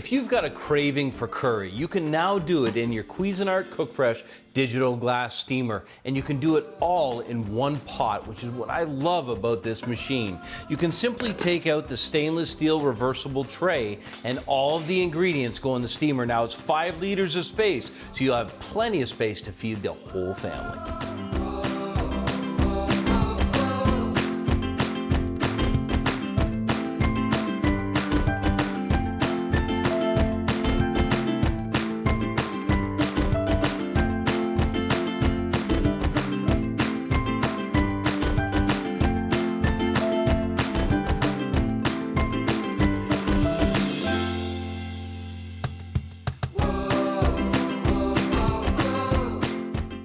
If you've got a craving for curry, you can now do it in your Cuisinart Cook Fresh digital glass steamer, and you can do it all in one pot, which is what I love about this machine. You can simply take out the stainless steel reversible tray and all of the ingredients go in the steamer. Now it's 5 liters of space, so you'll have plenty of space to feed the whole family.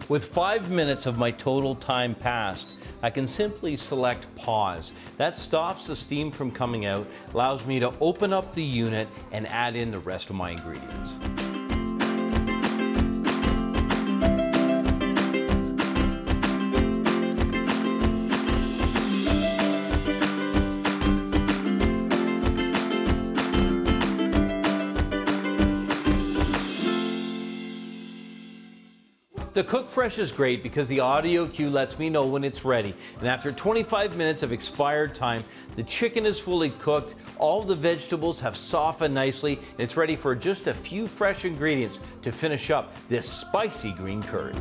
With 5 minutes of my total time passed, I can simply select pause. That stops the steam from coming out, allows me to open up the unit and add in the rest of my ingredients. The Cook Fresh is great because the audio cue lets me know when it's ready. And after 25 minutes of expired time, the chicken is fully cooked, all the vegetables have softened nicely, and it's ready for just a few fresh ingredients to finish up this spicy green curry.